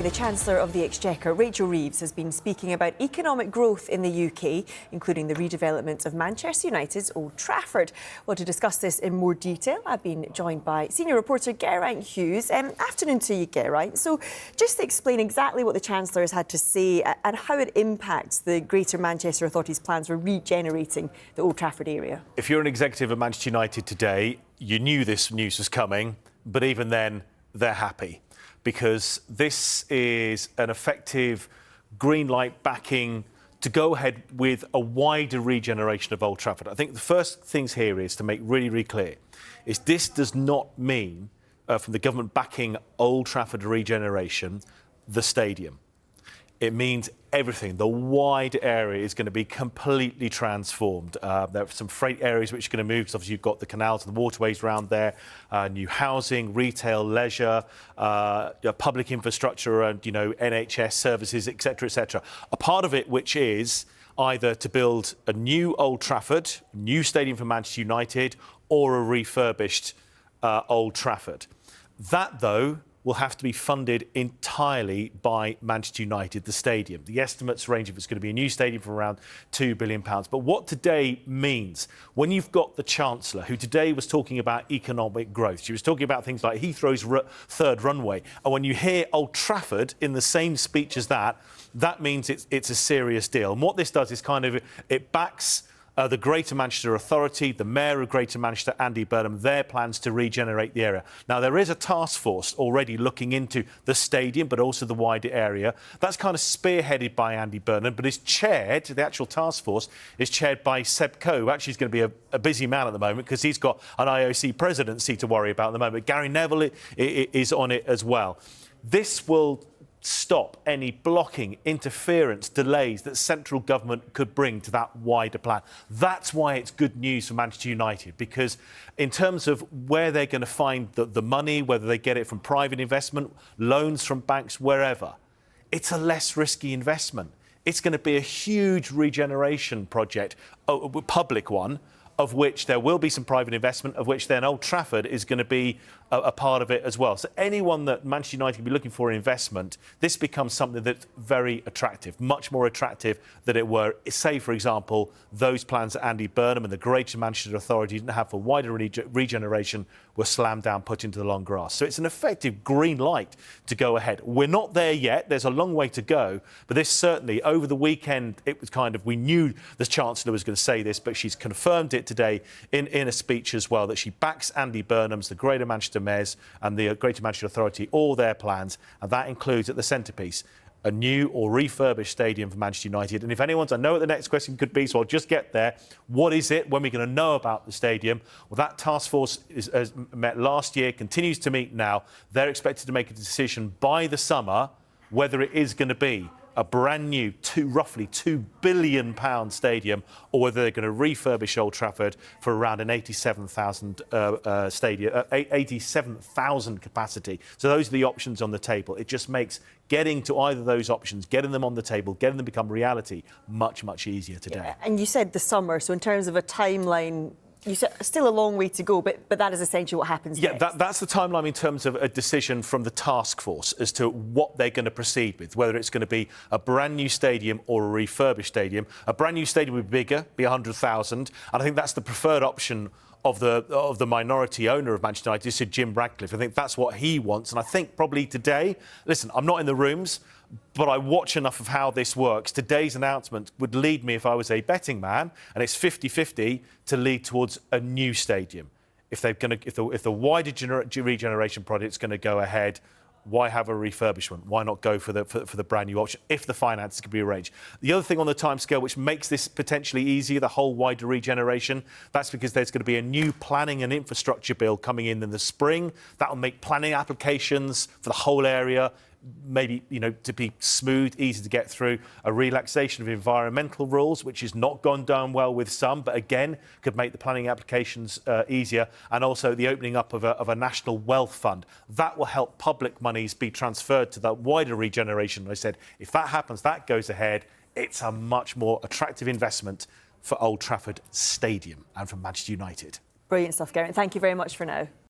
The Chancellor of the Exchequer, Rachel Reeves, has been speaking about economic growth in the UK, including the redevelopment of Manchester United's Old Trafford. Well, to discuss this in more detail, I've been joined by senior reporter Geraint Hughes. Afternoon to you, Geraint. So just to explain exactly what the Chancellor has had to say and how it impacts the Greater Manchester Authority's plans for regenerating the Old Trafford area. If you're an executive of Manchester United today, you knew this news was coming, but even then, they're happy, because this is an effective green light backing to go ahead with a wider regeneration of Old Trafford. I think the first things here is to make really clear is this does not mean, from the government backing Old Trafford regeneration, the stadium. It means everything. The wide area is going to be completely transformed. There are some freight areas which are going to move, because obviously you've got the canals and the waterways around there, new housing, retail, leisure, public infrastructure and, NHS services, etc., etc. A part of it which is either to build a new Old Trafford, new stadium for Manchester United, or a refurbished Old Trafford. That, though, will have to be funded entirely by Manchester United, the stadium. The estimates range if it's going to be a new stadium for around £2 billion. But what today means, when you've got the Chancellor, who today was talking about economic growth, she was talking about things like Heathrow's third runway, and when you hear Old Trafford in the same speech as that, that means it's a serious deal. And what this does is it backs the Greater Manchester Authority, the Mayor of Greater Manchester, Andy Burnham, their plans to regenerate the area. Now, there is a task force already looking into the stadium, but also the wider area. That's kind of spearheaded by Andy Burnham, but is chaired, the actual task force, is chaired by Seb Coe, who actually is going to be a busy man at the moment, because he's got an IOC presidency to worry about at the moment. Gary Neville is on it as well. This will stop any blocking, interference, delays that central government could bring to that wider plan. That's why it's good news for Manchester United, because in terms of where they're going to find the money, whether they get it from private investment, loans from banks, wherever, it's a less risky investment. It's going to be a huge regeneration project, a public one, of which there will be some private investment, of which then Old Trafford is going to be a part of it as well. So anyone that Manchester United can be looking for investment, this becomes something that's very attractive, much more attractive than it were, say, for example, those plans that Andy Burnham and the Greater Manchester Authority didn't have for wider regeneration were slammed down, put into the long grass. So it's an effective green light to go ahead. We're not there yet. There's a long way to go. But this certainly, over the weekend, it was we knew the Chancellor was going to say this, but she's confirmed it today in a speech as well, that she backs Andy Burnham's, the Greater Manchester Mayors and the Greater Manchester Authority, all their plans, and that includes at the centrepiece a new or refurbished stadium for Manchester United. And if anyone's, I know what the next question could be, so I'll just get there. What is it? When are we going to know about the stadium? Well, that task force has met last year, continues to meet now. They're expected to make a decision by the summer whether it is going to be a brand new, roughly £2 billion stadium, or whether they're going to refurbish Old Trafford for around an 87,000 capacity. So those are the options on the table. It just makes getting to either of those options, getting them on the table, getting them to become reality, much easier today. Yeah, and you said the summer, so in terms of a timeline, you said still a long way to go, but that is essentially what happens next. Yeah, that's the timeline in terms of a decision from the task force as to what they're going to proceed with, whether it's going to be a brand new stadium or a refurbished stadium. A brand new stadium would be bigger, be 100,000, and I think that's the preferred option of the minority owner of Manchester United, Sir Jim Ratcliffe. I think that's what he wants, and I think probably today, listen, I'm not in the rooms, but I watch enough of how this works. Today's announcement would lead me, if I was a betting man, and it's 50-50, to lead towards a new stadium. If the wider regeneration project's going to go ahead, why have a refurbishment? Why not go for the brand new option if the finances can be arranged? The other thing on the timescale which makes this potentially easier, the whole wider regeneration, that's because there's going to be a new planning and infrastructure bill coming in the spring. That will make planning applications for the whole area maybe, to be smooth, easy to get through, a relaxation of environmental rules, which has not gone down well with some, but again, could make the planning applications easier, and also the opening up of a national wealth fund. That will help public monies be transferred to that wider regeneration. I said, if that happens, that goes ahead, it's a much more attractive investment for Old Trafford Stadium and for Manchester United. Brilliant stuff, Geraint. Thank you very much for now.